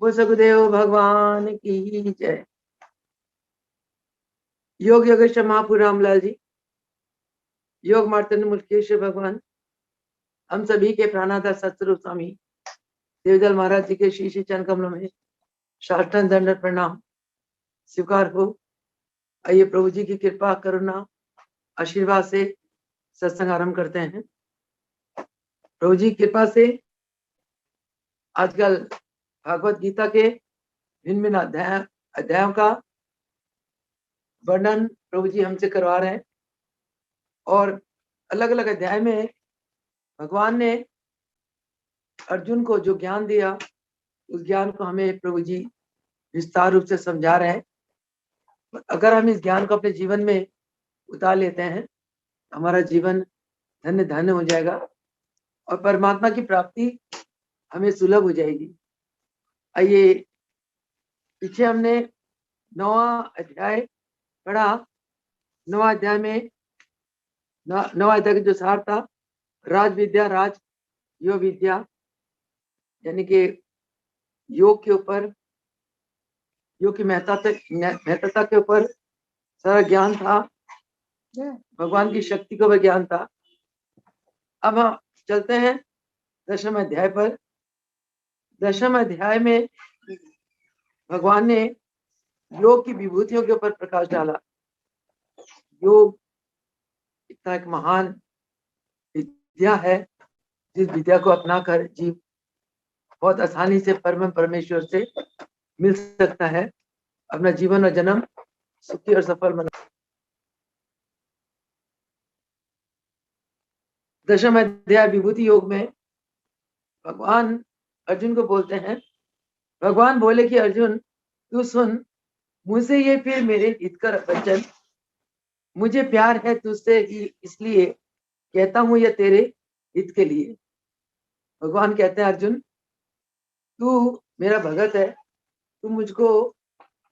वो सगुदेव भगवान की जय। योग योगेश्वर महापुर रामलाल जी, योग मार्तंड मुल्केश्वर भगवान, हम सभी के प्राणाधार सतस्वरूप स्वामी देवदल महाराज जी के श्री श्री चरण कमलों में साष्टांग दंड प्रणाम स्वीकार हो। आइए प्रभु जी की कृपा करुणा आशीर्वाद से सत्संग आरंभ करते हैं। प्रभु जी की कृपा से आजकल भागवत गीता के भिन्न भिन्न अध्यायों का वर्णन प्रभु जी हमसे करवा रहे हैं और अलग अलग अध्याय में भगवान ने अर्जुन को जो ज्ञान दिया उस ज्ञान को हमें प्रभु जी विस्तार रूप से समझा रहे हैं। अगर हम इस ज्ञान को अपने जीवन में उतार लेते हैं हमारा जीवन धन्य धन्य हो जाएगा और परमात्मा की प्राप्ति हमें सुलभ हो जाएगी। आइए, पीछे हमने 9वां अध्याय पढ़ा। 9वां अध्याय में 9वां अध्याय का जो सार था, राज विद्या राज योग विद्या, यानी कि योग के ऊपर, योग की महत्ता के ऊपर सारा ज्ञान था, भगवान की शक्ति का ज्ञान था। अब हम चलते हैं 10वें अध्याय पर। 10वें अध्याय में भगवान ने योग की विभूतियों के ऊपर प्रकाश डाला। योग इतना एक महान विद्या है जिस विद्या को अपनाकर जीव बहुत आसानी से परम परमेश्वर से मिल सकता है, अपना जीवन और जन्म सुखी और सफल बना। 10वां अध्याय विभूति योग में भगवान अर्जुन को बोलते हैं। भगवान बोले कि अर्जुन तू सुन, मुझसे ये फिर मेरे हित का वचन, मुझे प्यार है तुझसे ही इसलिए कहता हूं यह तेरे हित के लिए। भगवान कहते हैं अर्जुन तू मेरा भगत है, तू मुझको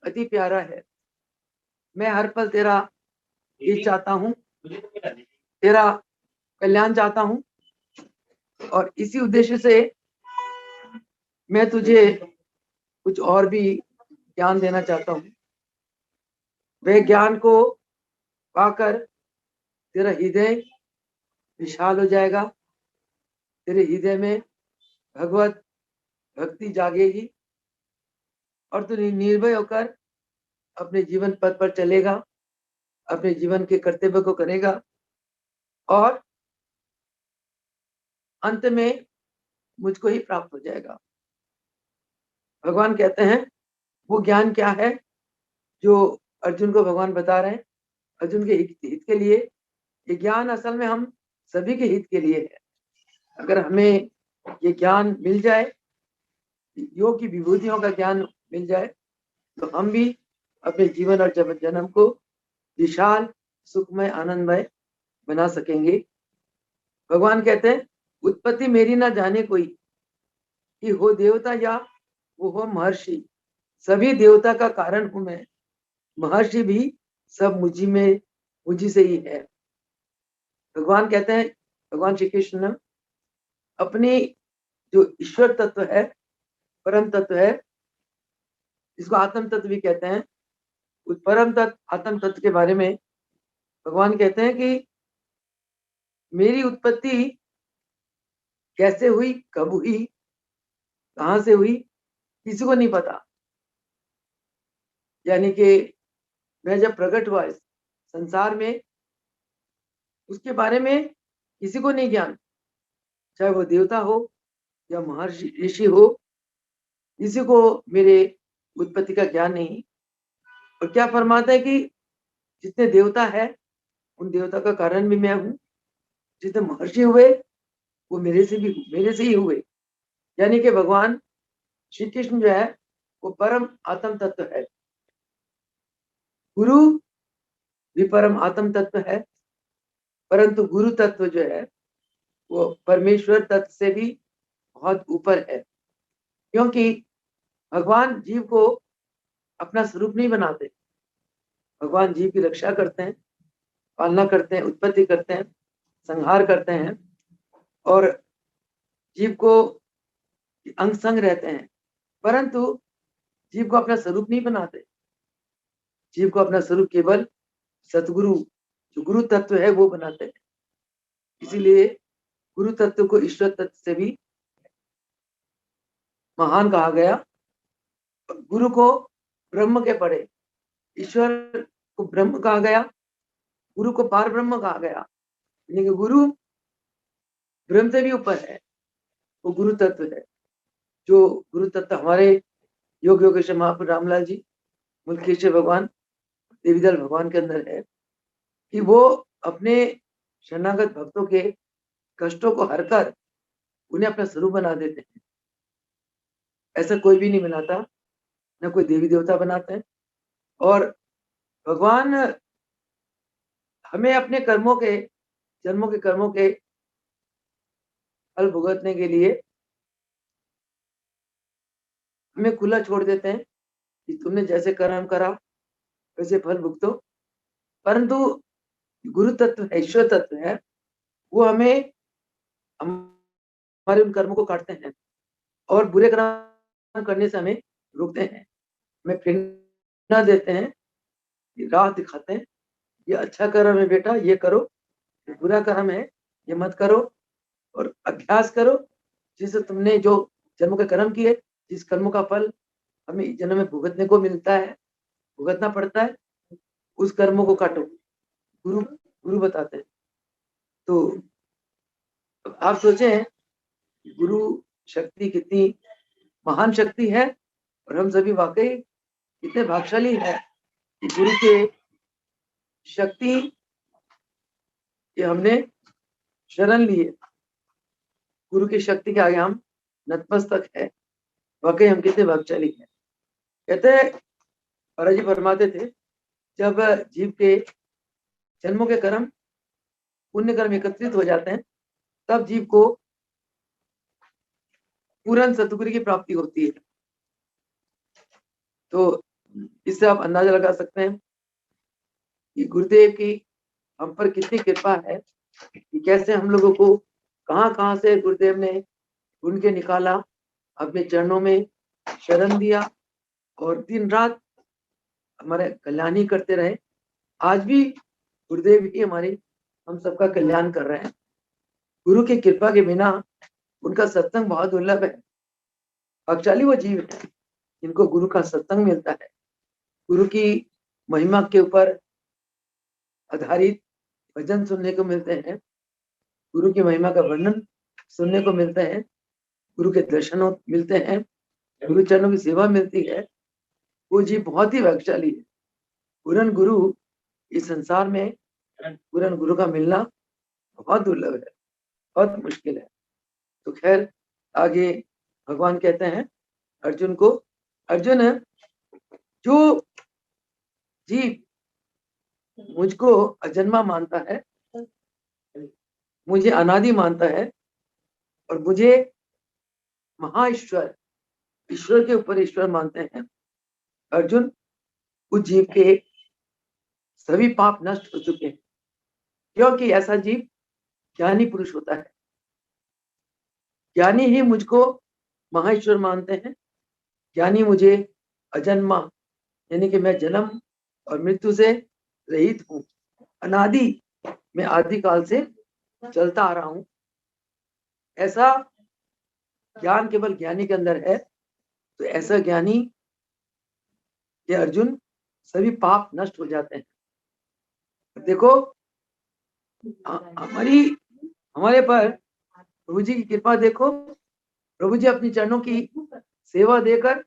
अति प्यारा है, मैं हर पल तेरा हित चाहता हूँ, तेरा कल्याण चाहता हूँ और इसी उद्देश्य से मैं तुझे कुछ और भी ज्ञान देना चाहता हूँ। वह ज्ञान को पाकर तेरा हृदय विशाल हो जाएगा, तेरे हृदय में भगवत भक्ति जागेगी और तू निर्भय होकर अपने जीवन पथ पर चलेगा, अपने जीवन के कर्तव्य को करेगा और अंत में मुझको ही प्राप्त हो जाएगा। भगवान कहते हैं वो ज्ञान क्या है जो अर्जुन को भगवान बता रहे हैं, अर्जुन के हित के लिए। ये ज्ञान असल में हम सभी के हित के लिए है। अगर हमें ये ज्ञान मिल जाए, योग की विभूतियों का ज्ञान मिल जाए, तो हम भी अपने जीवन और जन्म को विशाल सुखमय आनंदमय बना सकेंगे। भगवान कहते हैं उत्पत्ति मेरी ना जाने कोई, कि हो देवता या वो हो महर्षि, सभी देवता का कारण हूं मैं, महर्षि भी सब मुझी से ही है। भगवान कहते हैं, भगवान श्री कृष्ण अपनी जो ईश्वर तत्व है, परम तत्व है, जिसको आत्म तत्व भी कहते हैं, उस परम तत्व आत्म तत्व के बारे में भगवान कहते हैं कि मेरी उत्पत्ति कैसे हुई, कब हुई, कहां से हुई, किसी को नहीं पता। यानी कि मैं जब प्रकट हुआ इस संसार में, उसके बारे में किसी को नहीं ज्ञान, चाहे वो देवता हो या महर्षि ऋषि हो, किसी को मेरे उत्पत्ति का ज्ञान नहीं। और क्या फरमाता है कि जितने देवता है उन देवता का कारण भी मैं हूं, जितने महर्षि हुए वो मेरे से ही हुए। यानी कि भगवान श्री कृष्ण जो है वो परम आत्म तत्व है, गुरु भी परम आत्म तत्व है, परंतु गुरु तत्व जो है वो परमेश्वर तत्व से भी बहुत ऊपर है। क्योंकि भगवान जीव को अपना स्वरूप नहीं बनाते, भगवान जीव की रक्षा करते हैं, पालना करते हैं, उत्पत्ति करते हैं, संहार करते हैं और जीव को अंग संग रहते हैं। परंतु जीव को अपना स्वरूप नहीं बनाते। जीव को अपना स्वरूप केवल सतगुरु, जो गुरु तत्व है, वो बनाते हैं। इसीलिए गुरु तत्व को ईश्वर तत्व से भी महान कहा गया। गुरु को ब्रह्म के परे, ईश्वर को ब्रह्म कहा गया, गुरु को पार ब्रह्म कहा गया। लेकिन गुरु ब्रह्म से भी ऊपर है, वो गुरु तत्व है। जो गुरु तत्व हमारे योग योगेश्वर महापुरुष रामलाल जी, मुल्केश्वर भगवान, देवीदल भगवान के अंदर है कि वो अपने शरणागत भक्तों के कष्टों को हरकर उन्हें अपना स्वरूप बना देते हैं। ऐसा कोई भी नहीं बनाता, न कोई देवी देवता बनाते हैं। और भगवान हमें अपने कर्मों के, जन्मों के कर्मों के फल भुगतने के लिए हमें खुला छोड़ देते हैं कि तुमने जैसे कर्म करा वैसे फल भुगतो। परंतु गुरु तत्व है, ईश्वर तत्व है, वो हमें हमारे उन कर्मों को काटते हैं और बुरे कर्म करने से हमें रोकते हैं, हमें प्रेरणा देते हैं, राह दिखाते हैं। ये अच्छा कर्म है बेटा, ये करो, ये बुरा कर्म है, ये मत करो। और अभ्यास करो, जिससे तुमने जो जन्मों के कर्म किए, जिस कर्मों का फल हमें इस जन्म में भुगतने को मिलता है, भुगतना पड़ता है, उस कर्मों को काटो, गुरु गुरु बताते हैं। तो आप सोचें गुरु शक्ति कितनी महान शक्ति है, और हम सभी वाकई कितने भाग्यशाली है कि गुरु के शक्ति कि हमने शरण लिए। गुरु की शक्ति के आगे हम नतमस्तक है, वाकई हम कितने भाग्यशाली हैं। कहते हैं महाराज जी फरमाते थे, जब जीव के जन्मों के कर्म, पुण्य कर्म एकत्रित हो जाते हैं, तब जीव को पूर्ण सतगुरु की प्राप्ति होती है। तो इससे आप अंदाजा लगा सकते हैं कि गुरुदेव की हम पर कितनी कृपा है कि कैसे हम लोगों को कहां से गुरुदेव ने ढूंढ के निकाला, अपने चरणों में शरण दिया और दिन रात हमारे कल्याण ही करते रहे। आज भी गुरुदेव ही हमारी हम सबका कल्याण कर रहे हैं। गुरु की कृपा के बिना उनका सत्संग बहुत दुर्लभ है। भाग्यशाली वो जीव है जिनको गुरु का सत्संग मिलता है, गुरु की महिमा के ऊपर आधारित भजन सुनने को मिलते हैं, गुरु की महिमा का वर्णन सुनने को मिलता है, गुरु के दर्शन मिलते हैं, गुरु चरणों की सेवा मिलती है। वो जीव बहुत ही भाग्यशाली है। पूर्ण गुरु इस संसार में, पूर्ण गुरु का मिलना बहुत दुर्लभ है, बहुत मुश्किल है। तो खैर आगे भगवान कहते हैं अर्जुन को, अर्जुन जो जीव मुझको अजन्मा मानता है, मुझे अनादि मानता है और मुझे महाईश्वर, ईश्वर के ऊपर ईश्वर मानते हैं, अर्जुन उस जीव के सभी पाप नष्ट हो चुके हैं, क्योंकि ऐसा जीव ज्ञानी पुरुष होता है। ज्ञानी ही मुझको महाईश्वर मानते हैं। ज्ञानी मुझे अजन्मा, यानी कि मैं जन्म और मृत्यु से रहित हूँ, अनादि, मैं आदि काल से चलता आ रहा हूँ। ऐसा ज्ञान केवल ज्ञानी के अंदर है। तो ऐसा ज्ञानी ये अर्जुन सभी पाप नष्ट हो जाते हैं। देखो हमारे पर प्रभु जी की कृपा देखो, प्रभु जी अपनी चरणों की सेवा देकर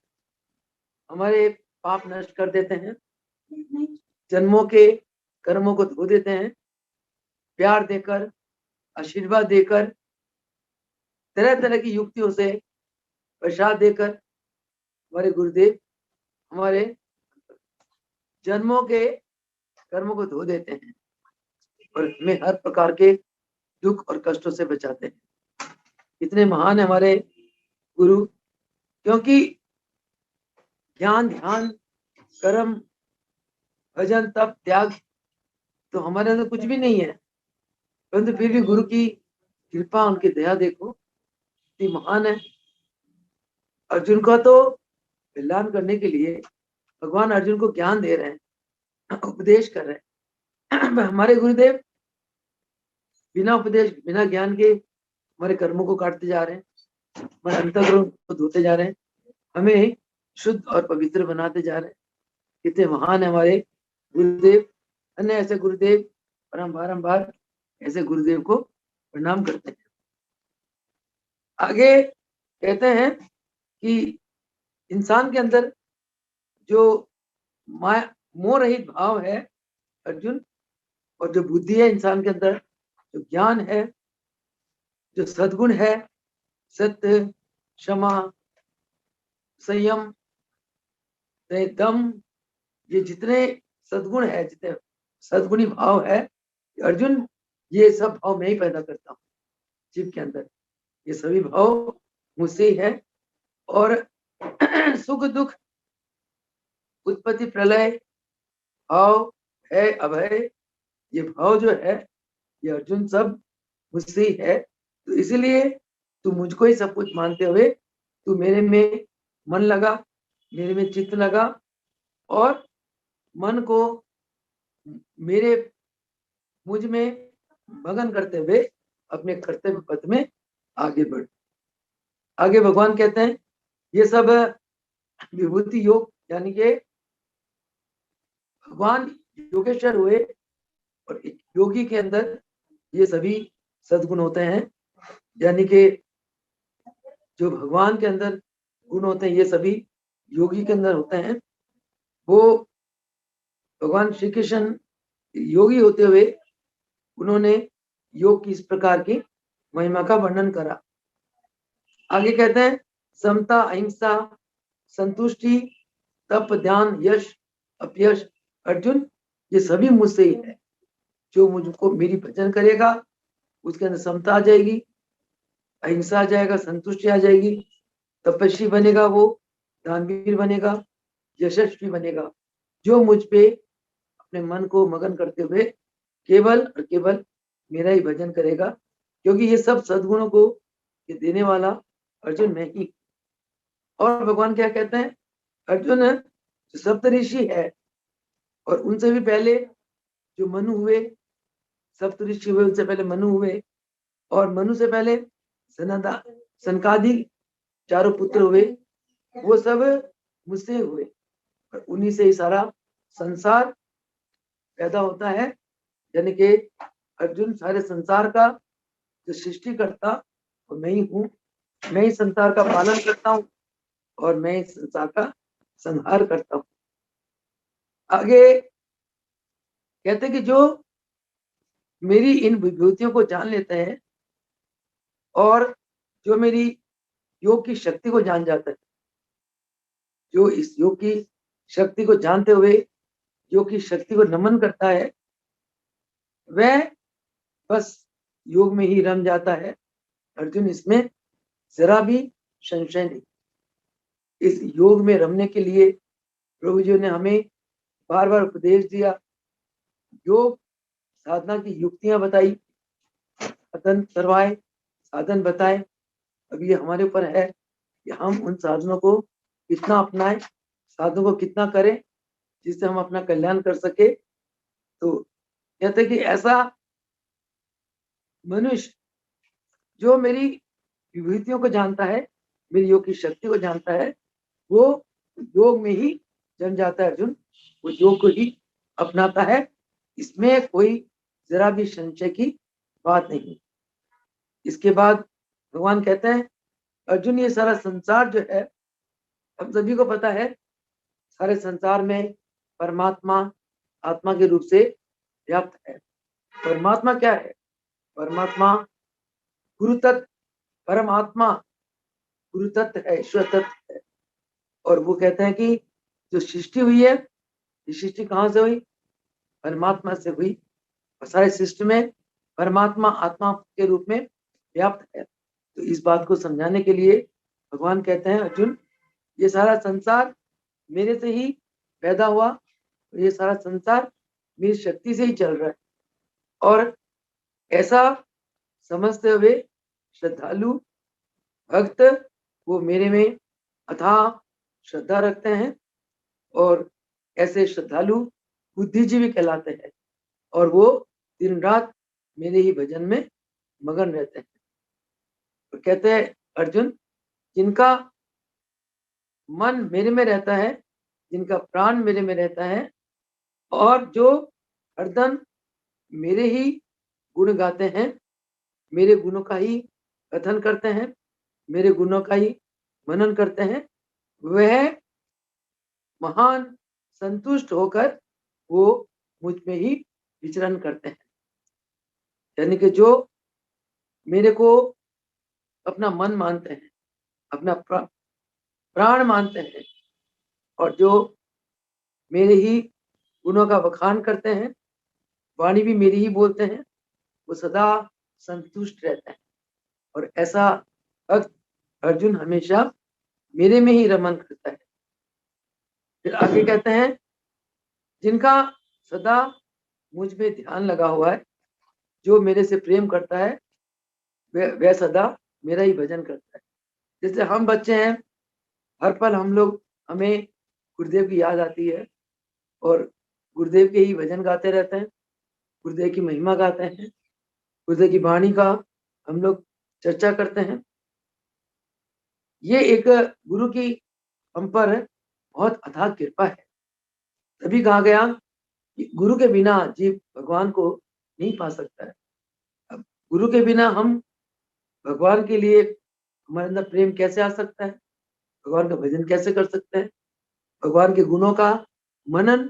हमारे पाप नष्ट कर देते हैं, जन्मों के कर्मों को धो देते हैं, प्यार देकर, आशीर्वाद देकर, तरह तरह की युक्तियों से प्रसाद देकर हमारे गुरुदेव हमारे जन्मों के कर्मों को धो देते हैं और हमें हर प्रकार के दुख और कष्टों से बचाते हैं। इतने महान है हमारे गुरु, क्योंकि ज्ञान, ध्यान, कर्म, भजन, तप, त्याग तो हमारे अंदर कुछ भी नहीं है, परंतु फिर भी गुरु की कृपा, उनकी दया देखो कितनी महान है। अर्जुन का तो कल्याण करने के लिए भगवान अर्जुन को ज्ञान दे रहे हैं, उपदेश कर रहे हैं। हमारे गुरुदेव बिना उपदेश बिना ज्ञान के हमारे कर्मों को काटते जा रहे हैं, हमारे अंतःकरण को धोते जा रहे हैं, हमें शुद्ध और पवित्र बनाते जा रहे हैं। कितने महान है हमारे गुरुदेव। अन्य ऐसे गुरुदेव और हम बारंबार ऐसे गुरुदेव को प्रणाम करते हैं। आगे कहते हैं कि इंसान के अंदर जो मोह रहित भाव है अर्जुन, और जो बुद्धि है इंसान के अंदर, जो ज्ञान है, जो सद्गुण है, सत्य, क्षमा, संयम, दम, ये जितने सद्गुण है, जितने सद्गुणी भाव है अर्जुन, ये सब भाव मैं ही पैदा करता हूँ जीव के अंदर। ये सभी भाव मुझसे ही है। और सुख दुख, उत्पत्ति प्रलय, भाव है अभय, ये भाव जो है ये अर्जुन सब मुझसे ही है। तो इसलिए तू मुझको ही सब कुछ मानते हुए तू मेरे में मन लगा, मेरे में चित्त लगा, और मन को मुझ में मगन करते हुए अपने कर्तव्य पथ में आगे बढ़। आगे भगवान कहते हैं ये सब विभूति योग, यानी कि भगवान योगेश्वर हुए और एक योगी के अंदर ये सभी सद्गुण होते हैं, यानी कि जो भगवान के अंदर गुण होते हैं ये सभी योगी के अंदर होते हैं। वो भगवान श्री कृष्ण योगी होते हुए उन्होंने योग की इस प्रकार की महिमा का वर्णन करा। आगे कहते हैं समता, अहिंसा, संतुष्टि, तप, ध्यान, यश, अपयश, अर्जुन ये सभी मुझसे ही है। जो मुझको मेरी भजन करेगा उसके अंदर समता आ जाएगी, अहिंसा आ जाएगा, संतुष्टि आ जाएगी, तपस्वी बनेगा, वो दानवीर बनेगा, यशस्वी बनेगा। जो मुझ पे अपने मन को मगन करते हुए केवल और केवल मेरा ही भजन करेगा, क्योंकि ये सब सद्गुणों को ये देने वाला अर्जुन मैं ही। और भगवान क्या कहते हैं, अर्जुन जो सप्तऋषि है और उनसे भी पहले जो मनु हुए, सप्तऋषि हुए उनसे पहले मनु हुए, और मनु से पहले सनकादि चारों पुत्र हुए, वो सब मुझसे हुए, और उन्हीं से ही सारा संसार पैदा होता है। यानी कि अर्जुन सारे संसार का जो सृष्टि करता वो मैं ही हूँ। मैं ही संसार का पालन करता हूँ और मैं ही संसार का संहार करता हूँ। आगे कहते कि जो मेरी इन विभूतियों को जान लेते हैं और जो मेरी योग की शक्ति को जान जाता है, जो इस योग की शक्ति को जानते हुए योग की शक्ति को नमन करता है, वह बस योग में ही रम जाता है। अर्जुन इसमें जरा भी संशय नहीं। इस योग में रमने के लिए प्रभु जी ने हमें बार बार उपदेश दिया, योग साधना की युक्तियां बताई, साधन करवाए, साधन बताए। अब ये हमारे ऊपर है कि हम उन साधनों को कितना अपनाएं, साधनों को कितना करें जिससे हम अपना कल्याण कर सके। तो कहते कि ऐसा मनुष्य जो मेरी विभूतियों को जानता है, मेरी योग की शक्ति को जानता है, वो योग में ही जम जाता है अर्जुन, वो योग को ही अपनाता है। इसमें कोई जरा भी संशय की बात नहीं। इसके बाद भगवान कहते हैं अर्जुन ये सारा संसार जो है, हम सभी को पता है सारे संसार में परमात्मा आत्मा के रूप से व्याप्त है। परमात्मा क्या है? परमात्मा गुरु तत्व, परमात्मा गुरु तत्व है, ईश्वर तत्व है। और वो कहते हैं कि जो सृष्टि हुई है, ये सृष्टि कहाँ से हुई? परमात्मा से हुई। और सारे सृष्टि में परमात्मा आत्मा के रूप में व्याप्त है। तो इस बात को समझाने के लिए भगवान कहते हैं अर्जुन ये सारा संसार मेरे से ही पैदा हुआ, ये सारा संसार मेरी शक्ति से ही चल रहा है। और ऐसा समझते हुए श्रद्धालु भक्त वो मेरे में अथाह श्रद्धा रखते हैं और ऐसे श्रद्धालु बुद्धिजीवी कहलाते हैं और वो दिन रात मेरे ही भजन में मगन रहते हैं। तो कहते हैं अर्जुन, जिनका मन मेरे में रहता है, जिनका प्राण मेरे में रहता है और जो हरदम मेरे ही गुण गाते हैं, मेरे गुणों का ही कथन करते हैं, मेरे गुणों का ही मनन करते हैं, वह महान संतुष्ट होकर वो मुझ में ही विचरण करते हैं। यानी कि जो मेरे को अपना मन मानते हैं, अपना प्राण मानते हैं और जो मेरे ही गुणों का बखान करते हैं, वाणी भी मेरी ही बोलते हैं, वो सदा संतुष्ट रहते हैं। और ऐसा भक्त अर्जुन हमेशा मेरे में ही रमन करता है। फिर आगे कहते हैं, जिनका सदा मुझ में ध्यान लगा हुआ है, जो मेरे से प्रेम करता है, वह सदा मेरा ही भजन करता है। जैसे हम बच्चे हैं, हर पल हमें गुरुदेव की याद आती है और गुरुदेव के ही भजन गाते रहते हैं, गुरुदेव की महिमा गाते हैं, गुरुदेव की वाणी का हम लोग चर्चा करते हैं। ये एक गुरु की हम पर बहुत अथाह कृपा है। तभी कहा गया कि गुरु के बिना जीव भगवान को नहीं पा सकता है। अब गुरु के बिना हम भगवान के लिए हमारे अंदर प्रेम कैसे आ सकता है, भगवान का भजन कैसे कर सकते हैं, भगवान के गुणों का मनन,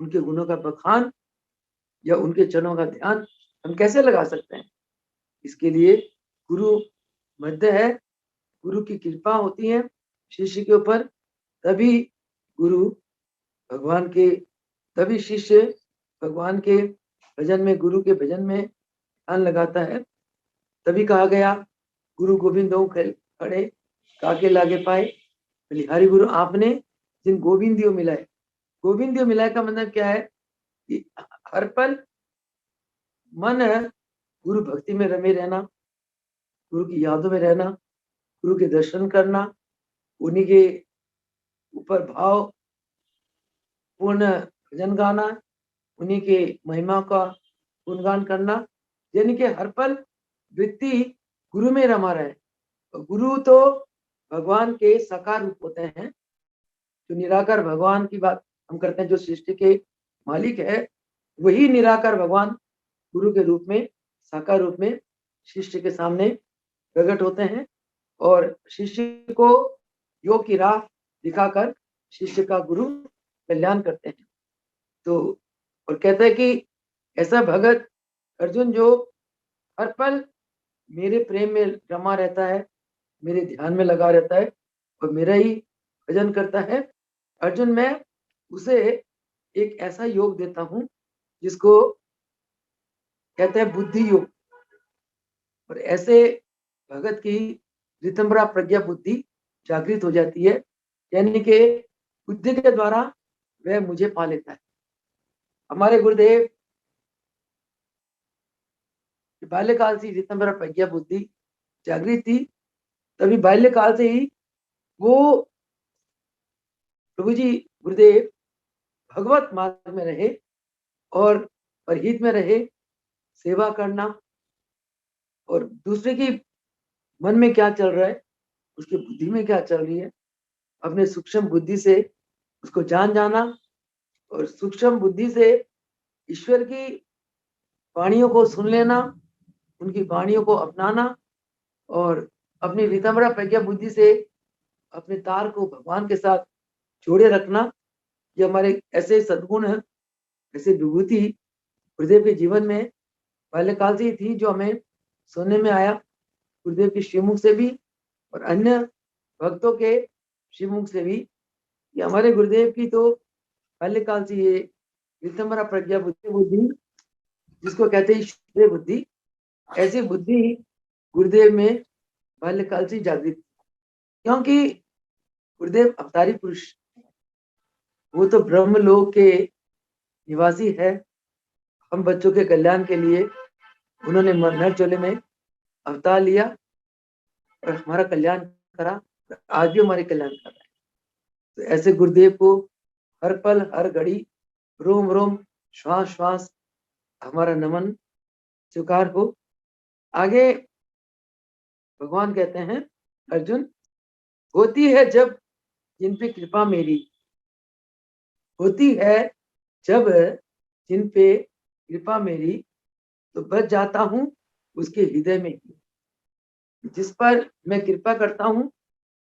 उनके गुणों का बखान या उनके चरणों का ध्यान हम कैसे लगा सकते हैं। इसके लिए गुरु मध्य है, गुरु की कृपा होती है शिष्य के ऊपर, तभी गुरु भगवान के, तभी शिष्य भगवान के भजन में, गुरु के भजन में ध्यान लगाता है। तभी कहा गया, गुरु गोविंदों खड़े काके लागे पाए। बलिहारी गुरु आपने जिन गोविंदियों मिलाए, गोविंदियों मिलाए का मतलब क्या है कि हर पल मन गुरु भक्ति में रमे रहना, गुरु की यादों में रहना, गुरु के दर्शन करना, उन्हीं के ऊपर भाव पूर्ण भजन गाना, उन्हीं के महिमा का गुणगान करना, यानी कि हर पल वृत्ति गुरु में रमा रहे। तो गुरु तो भगवान के साकार रूप होते हैं। जो निराकार भगवान की बात हम करते हैं, जो सृष्टि के मालिक है, वही निराकार भगवान गुरु के रूप में, साकार रूप में शिष्य के सामने प्रकट होते हैं और शिष्य को योग की राह दिखाकर शिष्य का गुरु कल्याण करते हैं। तो और कहते हैं कि ऐसा भगत अर्जुन जो हर पल मेरे प्रेम में रमा रहता है, मेरे ध्यान में लगा रहता है और मेरा ही भजन करता है, अर्जुन मैं उसे एक ऐसा योग देता हूं जिसको कहते हैं बुद्धि योग। और ऐसे भगत की ऋतंबरा प्रज्ञा बुद्धि जागृत हो जाती है, यानी कि बुद्धि के द्वारा वह मुझे पा लेता है। हमारे गुरुदेव बाल्यकाल से ऋतंबरा प्रज्ञा बुद्धि जागृत थी, तभी बाल्यकाल से ही वो प्रभु जी गुरुदेव भगवत मार्ग में रहे और परहित में रहे, सेवा करना और दूसरे की मन में क्या चल रहा है, उसकी बुद्धि में क्या चल रही है, अपने सूक्ष्म बुद्धि से उसको जाना और सूक्ष्म बुद्धि से ईश्वर की वाणियों को सुन लेना, उनकी वाणियों को अपनाना और अपनी ऋतंबरा प्रज्ञा बुद्धि से अपने तार को भगवान के साथ जोड़े रखना। ये हमारे ऐसे सद्गुण है, ऐसे विभूति गुरुदेव के जीवन में बाल्यकाल से ही थी, जो हमें सुनने में आया गुरुदेव के श्रीमुख से भी और अन्य भक्तों के श्रीमुख से भी। ये हमारे गुरुदेव की तो बाल्यकाल से ये ऋतंबरा प्रज्ञा बुद्धि जिसको कहते हैं ईश्वरीय बुद्धि, ऐसी बुद्धि गुरुदेव में बाल्यकाल से जागृत, क्योंकि गुरुदेव अवतारी पुरुष, वो तो ब्रह्मलोक के निवासी है। हम बच्चों के कल्याण के लिए उन्होंने नर चोले में अवतार लिया और हमारा कल्याण करा, आज भी हमारे कल्याण कर रहा है। तो ऐसे गुरुदेव को हर पल हर घड़ी रोम रोम श्वास श्वास हमारा नमन स्वीकार हो। आगे भगवान कहते हैं, अर्जुन, होती है जब जिन पे कृपा मेरी, होती है जब जिन पे कृपा मेरी, तो बच जाता हूं उसके हृदय में ही। जिस पर मैं कृपा करता हूं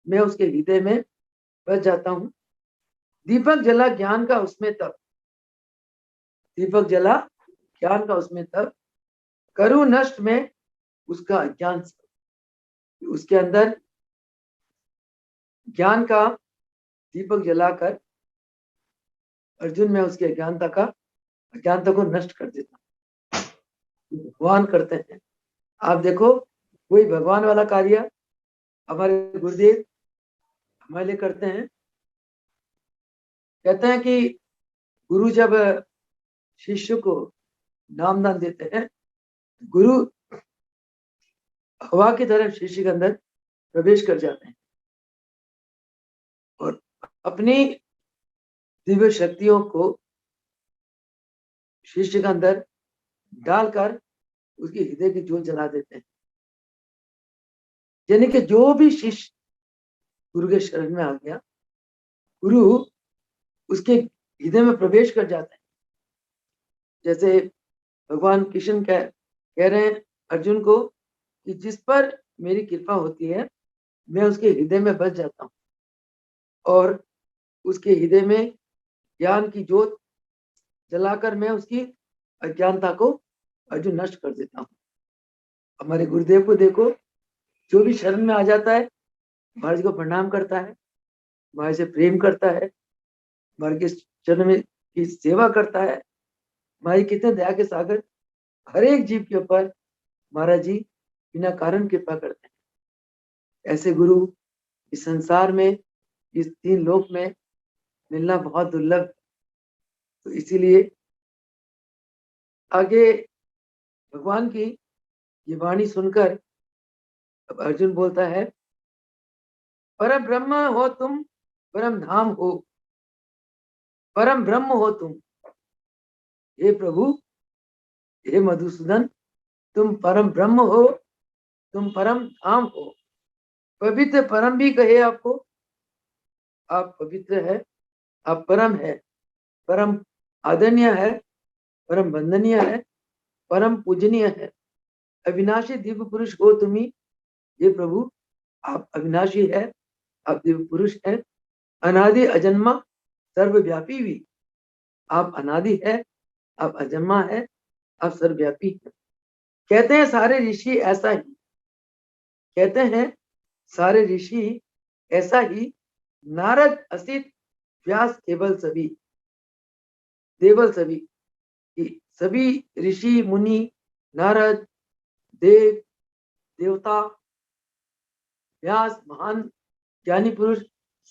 मैं उसके हृदय में बच जाता हूं। दीपक जला ज्ञान का उसमें तब, दीपक जला ज्ञान का उसमें तब, करूं नष्ट में उसका अज्ञान सब। उसके अंदर ज्ञान का दीपक जलाकर अर्जुन, मैं उसके अज्ञानता को नष्ट कर देता हूं। भगवान करते हैं। आप देखो, कोई भगवान वाला कार्य हमारे गुरुदेव हमारे लिए करते हैं। कहते हैं कि गुरु जब शिष्य को नामदान देते हैं, गुरु हवा की तरह शिष्य के अंदर प्रवेश कर जाते हैं और अपनी दिव्य शक्तियों को शिष्य के अंदर डालकर उसके हृदय की ज्योत जला देते हैं। यानी कि जो भी शिष्य गुरु के शरण में आ गया, गुरु उसके हृदय में प्रवेश कर जाते हैं। जैसे भगवान कृष्ण कह रहे हैं अर्जुन को कि जिस पर मेरी कृपा होती है मैं उसके हृदय में बस जाता हूँ और उसके हृदय में ज्ञान की ज्योत जलाकर मैं उसकी अज्ञानता को अर्जुन नष्ट कर देता हूँ। हमारे गुरुदेव को देखो, जो भी शरण में आ जाता है महाराज को प्रणाम करता है, महाराज से प्रेम करता है, महाराज के चरण में की सेवा करता है। महाराज कितने दया के सागर, हर एक जीव के ऊपर महाराज जी बिना कारण कृपा करते हैं। ऐसे गुरु इस संसार में, इस तीन लोक में मिलना बहुत दुर्लभ। तो इसीलिए आगे भगवान की ये वाणी सुनकर अब अर्जुन बोलता है, परम ब्रह्म हो तुम, परम धाम हो, परम ब्रह्म हो तुम। हे प्रभु, हे मधुसूदन, तुम परम ब्रह्म हो, तुम परम धाम हो। पवित्र परम भी कहे आपको, आप पवित्र है, आप परम है, परम आदरणीय है, परम वंदनीय है, परम पूजनीय है। अविनाशी दिव्य पुरुष हो तुम्ही। ये प्रभु, आप अविनाशी है, आप दिव्य पुरुष है, अनादि अजन्मा सर्वव्यापी भी। आप अनादि है, आप अजन्मा है, आप सर्वव्यापी है। कहते हैं सारे ऋषि ऐसा ही, कहते हैं सारे ऋषि ऐसा ही, नारद असित व्यास केवल सभी, देवल सभी। सभी ऋषि मुनि, नारद, देव देवता, व्यास महान ज्ञानी पुरुष,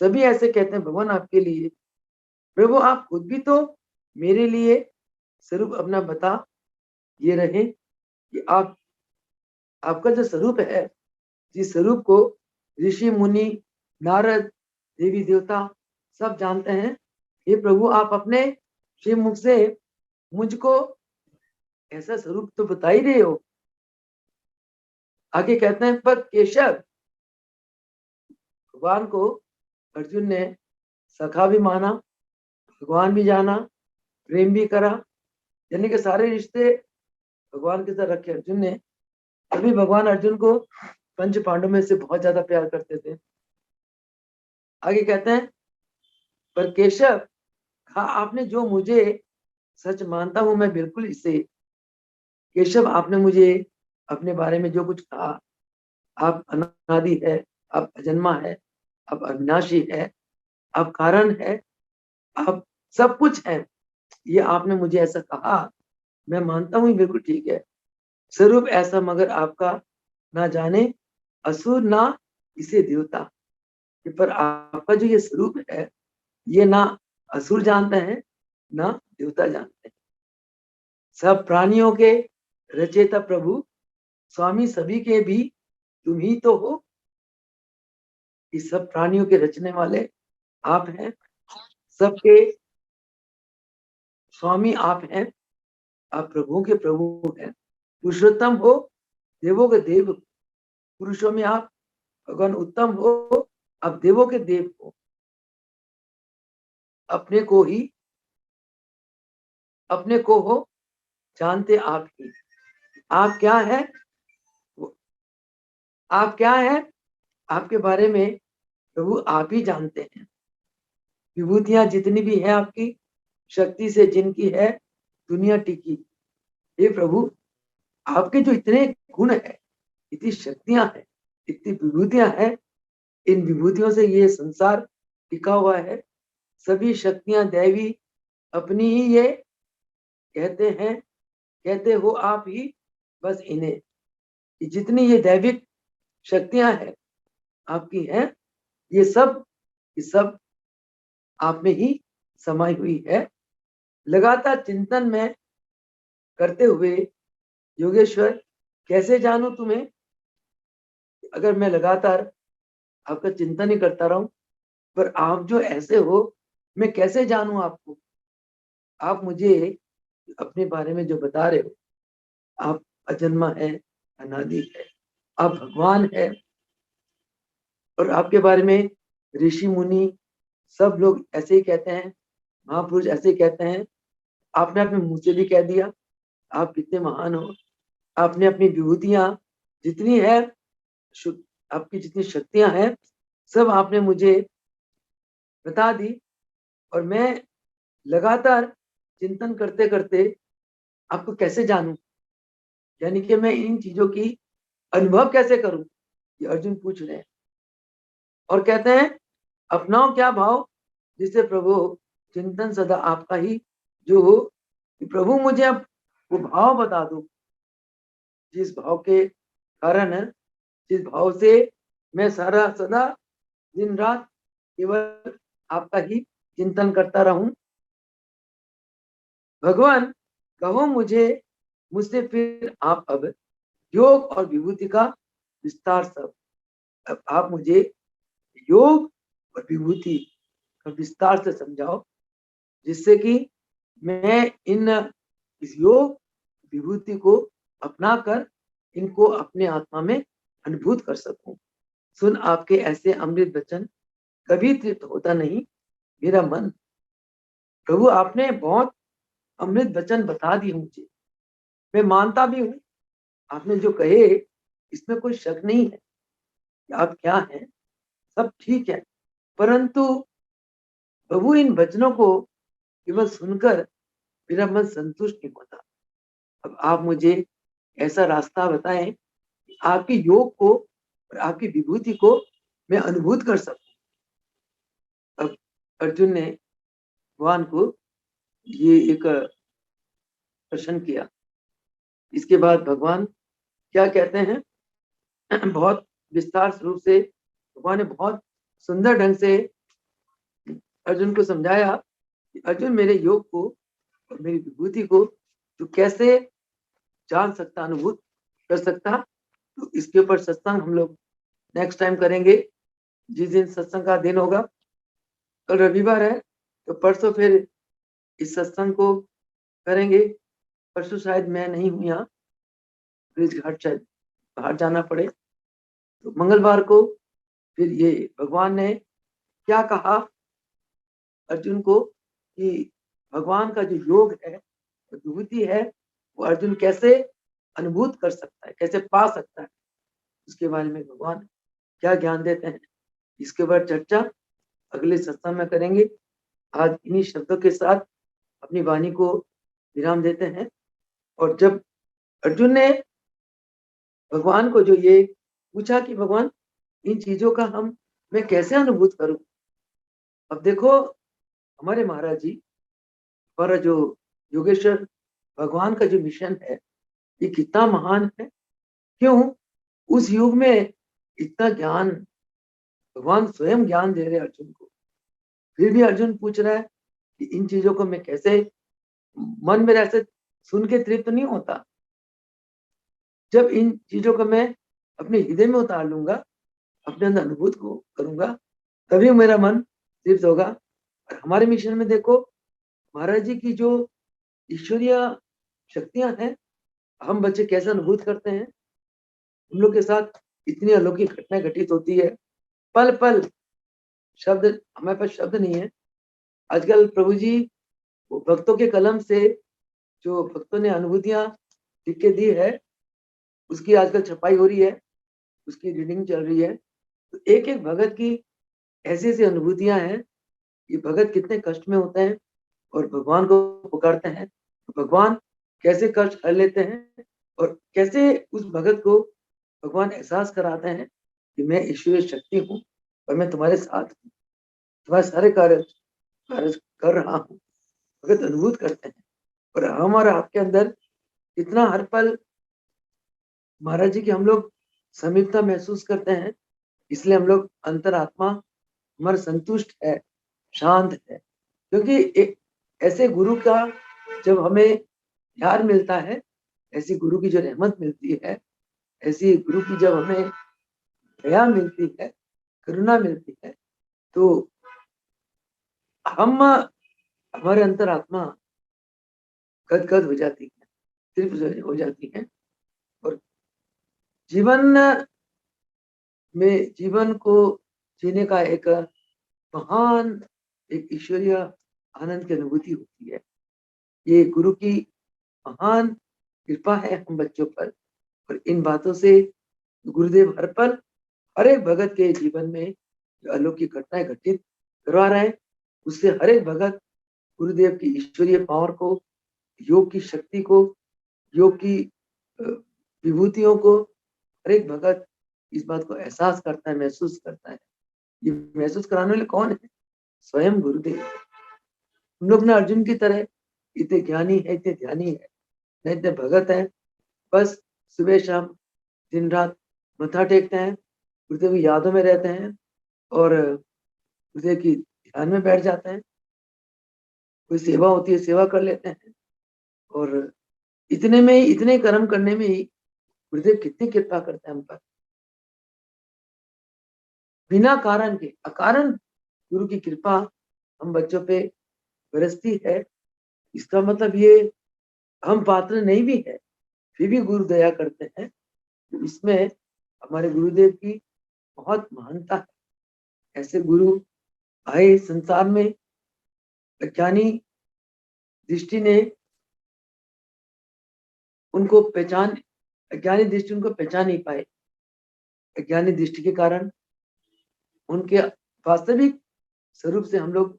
सभी ऐसे कहते हैं भगवान आपके लिए। प्रभु आप खुद भी तो मेरे लिए स्वरूप अपना बता ये रहे कि आपका जो स्वरूप है, जिस स्वरूप को ऋषि मुनि, नारद, देवी देवता सब जानते हैं, ये प्रभु आप अपने श्री मुख से मुझको ऐसा स्वरूप तो बता ही रहे हो। आगे कहते हैं, पर केशव, भगवान को अर्जुन ने सखा भी माना, भगवान भी जाना, प्रेम भी करा, यानी कि सारे रिश्ते भगवान के साथ रखे अर्जुन ने। तभी भगवान अर्जुन को पंच पांडव में से बहुत ज्यादा प्यार करते थे। आगे कहते हैं, पर केशव, हाँ आपने जो मुझे सच मानता हूं मैं बिल्कुल इसे। केशव, आपने मुझे अपने बारे में जो कुछ कहा, आप अनादि है, आप अजन्मा है, आप अविनाशी है, आप कारण है, आप सब कुछ है, ये आपने मुझे ऐसा कहा, मैं मानता हूँ बिल्कुल ठीक है। स्वरूप ऐसा मगर आपका ना जाने असुर ना इसे देवता। पर आपका जो ये स्वरूप है, ये ना असुर जानते हैं ना देवता जानते हैं। सब प्राणियों के रचेता प्रभु, स्वामी सभी के भी तुम ही तो हो। इस सब प्राणियों के रचने वाले, आप हैं, सबके स्वामी आप हैं, आप प्रभुओं के प्रभु हैं, पुरुषोत्तम हो, देवों के देव, पुरुषों में आप भगवान उत्तम हो, आप देवों के देव हो, अपने को ही अपने को हो जानते आप ही। आप क्या है, आप क्या है, आपके बारे में प्रभु आप ही जानते हैं। विभूतियां जितनी भी है आपकी शक्ति से जिनकी है दुनिया टिकी। हे प्रभु, आपके जो इतने गुण है, इतनी शक्तियां हैं, इतनी विभूतियां हैं, इन विभूतियों से ये संसार टिका हुआ है। सभी शक्तियां दैवी अपनी ही ये कहते हैं, कहते हो आप ही बस इन्हें। जितनी ये दैविक शक्तियां हैं आपकी हैं, ये सब आप में ही समाई हुई है। लगातार चिंतन में करते हुए योगेश्वर कैसे जानूं तुम्हें। अगर मैं लगातार आपका चिंतन ही करता रहूं, पर आप जो ऐसे हो, मैं कैसे जानूं आपको। आप मुझे अपने बारे में जो बता रहे हो, आप अजन्मा है, अनादि है, आप भगवान है, और आपके बारे में ऋषि मुनि सब लोग ऐसे ही कहते हैं, महापुरुष ऐसे ही कहते हैं। आपने अपने मुंह से भी कह दिया आप कितने महान हो। आपने अपनी विभूतियां जितनी है, आपकी जितनी शक्तियां हैं, सब आपने मुझे बता दी। और मैं लगातार चिंतन करते करते आपको कैसे जानूं, यानी कि मैं इन चीजों की अनुभव कैसे करूं, ये अर्जुन पूछ रहे हैं। और कहते हैं अपनाओ क्या भाव, जिससे प्रभु चिंतन सदा आपका ही जो हो। कि प्रभु मुझे अब वो भाव बता दो, जिस भाव के कारण, जिस भाव से मैं सारा सदा दिन रात केवल आपका ही चिंतन करता रहूं। भगवान कहो मुझे, मुझसे फिर आप अब योग और विभूति का विस्तार सब। अब आप मुझे योग और विभूति का विस्तार से समझाओ, जिससे कि मैं इस योग विभूति को अपनाकर इनको अपने आत्मा में अनुभूत कर सकूं। सुन आपके ऐसे अमृत वचन कभी तृप्त होता नहीं मेरा मन। प्रभु आपने बहुत अमृत वचन बता दिए मुझे, मैं मानता भी हूँ। आपने जो कहे इसमें कोई शक नहीं है कि आप क्या हैं, सब ठीक है। परंतु प्रभु इन वचनों को केवल सुनकर मेरा मन संतुष्ट नहीं होता। अब आप मुझे ऐसा रास्ता बताएं कि आपके योग को और आपकी विभूति को मैं अनुभूत कर सकूं। अब अर्जुन ने भगवान को ये एक प्रश्न किया। इसके बाद भगवान क्या कहते हैं, बहुत विस्तार रूप से भगवान ने बहुत सुंदर ढंग से अर्जुन को समझाया कि अर्जुन मेरे योग को और मेरी विभूति को तू कैसे जान सकता, अनुभूत कर सकता। तो इसके ऊपर सत्संग हम लोग नेक्स्ट टाइम करेंगे, जिस दिन सत्संग का दिन होगा। कल रविवार है, तो परसों फिर इस सत्संग को करेंगे। परसों शायद मैं नहीं हूँ यहाँ, ब्रिज घाट शायद बाहर जाना पड़े। तो मंगलवार को फिर ये भगवान ने क्या कहा अर्जुन को, कि भगवान का जो योग है, विभूति है, वो अर्जुन कैसे अनुभूत कर सकता है, कैसे पा सकता है, उसके बारे में भगवान क्या ज्ञान देते हैं, इसके बाद चर्चा अगले सत्संग में करेंगे। आज इन्हीं शब्दों के साथ अपनी वाणी को विराम देते हैं। और जब अर्जुन ने भगवान को जो ये पूछा कि भगवान इन चीजों का मैं कैसे अनुभूत करूं। अब देखो हमारे महाराज जी, हमारा जो योगेश्वर भगवान का जो मिशन है, ये कितना महान है। क्यों, उस युग में इतना ज्ञान, भगवान स्वयं ज्ञान दे रहे अर्जुन को, फिर भी अर्जुन पूछ रहा है कि इन चीजों को मैं कैसे, मन में ऐसे सुन के तृप्त नहीं होता। जब इन चीजों को मैं अपने हृदय में उतार लूंगा, अपने अंदर अनुभूत को करूंगा, तभी मेरा मन तृप्त होगा। और हमारे मिशन में देखो महाराज जी की जो ईश्वरीय शक्तियां हैं, हम बच्चे कैसे अनुभूत करते हैं। हम लोग के साथ इतनी अलौकिक घटनाएं घटित होती है, पल पल। शब्द, हमारे पास शब्द नहीं है। आजकल प्रभु जी वो भक्तों के कलम से जो भक्तों ने अनुभूतियां लिख के दी है, उसकी आजकल छपाई हो रही है, उसकी रीडिंग चल रही है। तो एक एक भगत की ऐसी ऐसी अनुभूतियां हैं कि भगत कितने कष्ट में होते हैं और भगवान को पुकारते हैं, तो भगवान कैसे कष्ट हर लेते हैं और कैसे उस भगत को भगवान एहसास कराते हैं कि मैं ईश्वरीय शक्ति हूँ और मैं तुम्हारे साथ हूँ, तुम्हारे सारे कार्य कार्य कर रहा हूँ। भगत अनुभूत करते हैं और हम और आपके अंदर इतना हर पल महाराज जी की हम लोग समीपता महसूस करते हैं, इसलिए हम लोग अंतरात्मा हमारा संतुष्ट है, शांत है। क्योंकि एक ऐसे गुरु का जब हमें प्यार मिलता है, ऐसी गुरु की जो रहमत मिलती है, ऐसी गुरु की जब हमें दया मिलती है, करुणा मिलती है, तो हम हमारे अंतरात्मा गदगद हो जाती है, तृप्त हो जाती है और जीवन में जीवन को जीने का एक महान एक ईश्वरीय आनंद की अनुभूति होती है। ये गुरु की महान कृपा है हम बच्चों पर। और इन बातों से गुरुदेव हर पल हर एक भगत के जीवन में जो अलौकिक घटनाएं घटित करवा रहे हैं, उससे हर एक भगत गुरुदेव की ईश्वरीय पावर को, योग की शक्ति को, योग की विभूतियों को हर एक भगत इस बात को एहसास करता है, महसूस करता है। ये महसूस कराने वाले कौन है? स्वयं गुरुदेव। हम लोग ना अर्जुन की तरह इतने ज्ञानी है, इतने ध्यानी है, न इतने भगत है, बस सुबह शाम दिन रात मत्था टेकते हैं, गुरुदेव की यादों में रहते हैं और गुरुदेव की ध्यान में बैठ जाते हैं। कोई सेवा होती है, सेवा कर लेते हैं और इतने में ही, इतने कर्म करने में ही गुरुदेव कितनी कृपा करते हैं हम पर। बिना कारण के अकारण गुरु की कृपा हम बच्चों पे बरसती है। इसका मतलब ये हम पात्र नहीं भी है, फिर भी गुरु दया करते हैं। तो इसमें हमारे गुरुदेव की बहुत महानता है। ऐसे गुरु आए संसार में, अज्ञानी दृष्टि ने उनको पहचान, अज्ञानी दृष्टि उनको पहचान नहीं पाए। अज्ञानी दृष्टि के कारण उनके वास्तविक स्वरूप से हम लोग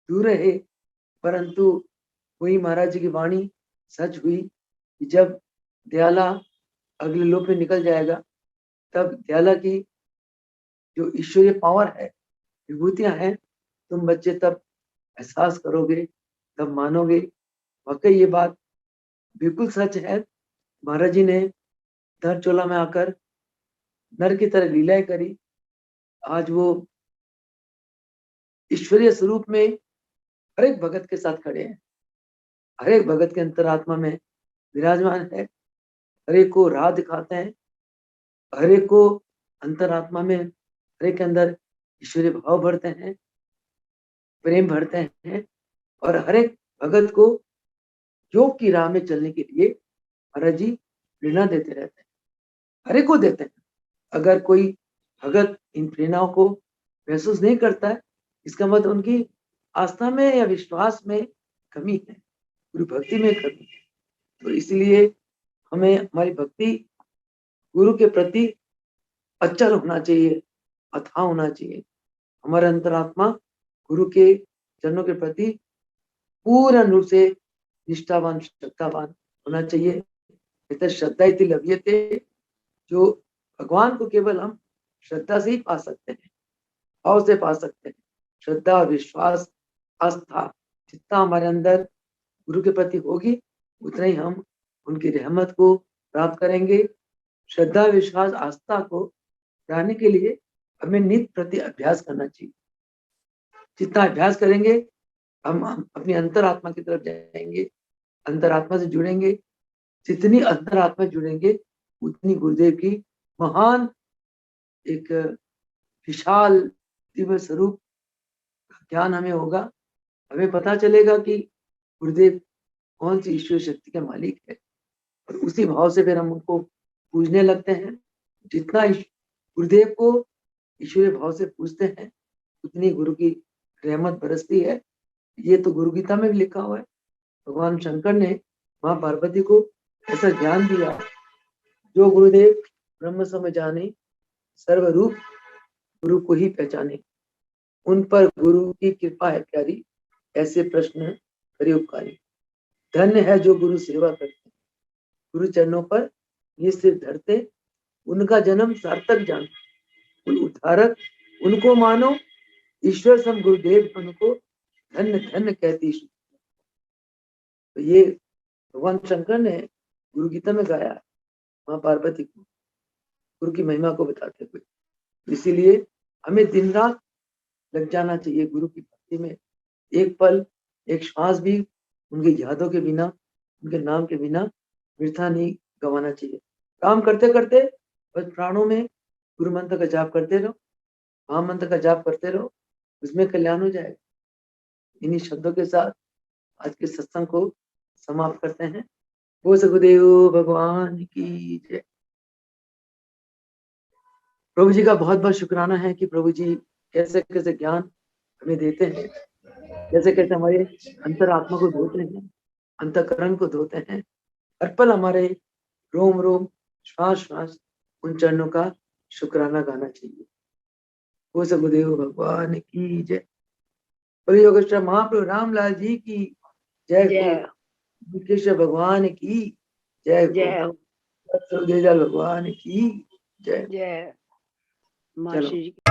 दूर रहे। परंतु वही महाराज जी की वाणी सच हुई कि जब दयाला अगले लोक में निकल जाएगा, तब दयाला की जो ईश्वरीय पावर है, विभूतियां हैं, तुम बच्चे तब एहसास करोगे, तब मानोगे। वाकई ये बात बिल्कुल सच है। महाराज जी ने धर चोला में आकर नर की तरह लीलाएं करी। आज वो ईश्वरीय स्वरूप में हर एक भगत के साथ खड़े हैं, हर एक भगत के अंतरात्मा में विराजमान है, हर एक को राह दिखाते हैं, हर एक को अंतरात्मा में, हर एक के अंदर ईश्वरीय भाव भरते हैं, प्रेम भरते हैं और हर एक भगत को योग की राह में चलने के लिए महाराज जी प्रेरणा देते रहते हैं, हर एक को देते हैं। अगर कोई भगत इन प्रेरणाओं को महसूस नहीं करता है, इसका मतलब उनकी आस्था में या विश्वास में कमी है, गुरु भक्ति में कमी है। तो इसलिए हमें हमारी भक्ति गुरु के प्रति अचल होना चाहिए, अथाह होना चाहिए। हमारा अंतरात्मा गुरु के चरणों के प्रति पूर्ण रूप से निष्ठावान, श्रद्धावान होना चाहिए। श्रद्धा इति लभ्यते, जो भगवान को केवल हम श्रद्धा से ही पा सकते हैं, भाव से पा सकते हैं। श्रद्धा, विश्वास, आस्था जितना हमारे अंदर गुरु के प्रति होगी, उतना ही हम उनकी रहमत को प्राप्त करेंगे। श्रद्धा, विश्वास, आस्था को बढ़ाने के लिए हमें नित्य प्रति अभ्यास करना चाहिए। जितना अभ्यास करेंगे, हम अपनी अंतरात्मा की तरफ जाएंगे, अंतरात्मा से जुड़ेंगे। जितनी अंतरात्मा जुड़ेंगे, उतनी गुरुदेव की महान एक विशाल दिव्य स्वरूप ज्ञान हमें होगा, हमें पता चलेगा कि गुरुदेव कौन सी ईश्वर शक्ति के मालिक है, और उसी भाव से फिर हम उनको पूजने लगते हैं। जितना गुरुदेव को ईश्वरीय भाव से पूजते हैं उतनी गुरु की रहमत बरसती है। ये तो गुरु गीता में भी लिखा हुआ है। भगवान शंकर ने माँ पार्वती को ऐसा ज्ञान दिया, जो गुरुदेव ब्रह्म सम जाने सर्वरूप गुरु को ही पहचाने, उन पर गुरु की कृपा है प्यारी, ऐसे प्रश्न करे उपकारी। धन्य है जो गुरु सेवा करते, गुरु चरणों पर ये सिर धरते, उनका जन्म सार्थक जान, उन उद्धारक उनको मानो, ईश्वर सम गुरुदेव उनको धन्य धन्य कहती। तो ये भगवान शंकर ने गुरु गीता में गाया माँ पार्वती को, गुरु की महिमा को बताते हुए। इसीलिए हमें दिन रात लग जाना चाहिए गुरु की भक्ति में। एक पल, एक श्वास भी उनकी यादों के बिना, उनके नाम के बिना वृथा नहीं गंवाना चाहिए। काम करते करते बस प्राणों में गुरु मंत्र का जाप करते रहो, महामंत्र का जाप करते रहो, उसमें कल्याण हो जाएगा। इन्हीं शब्दों के साथ आज के सत्संग को समाप्त करते हैं। वो सगुदेव भगवान की जय। प्रभु जी का बहुत बहुत शुक्राना है कि प्रभु जी कैसे कैसे ज्ञान हमें देते हैं, कैसे कैसे हमारे अंतरात्मा को धोते हैं, अंतकरण को धोते हैं। हर पल हमारे रोम रोम, श्वास श्वास उन चरणों का शुक्राना गाना चाहिए। वो सगुदेव भगवान की जय। बोले योगेश्वर महाप्रभु रामलाल जी की जय हो। कृष्ण भगवान की जय हो। भगवान की जय। जय मासी जी।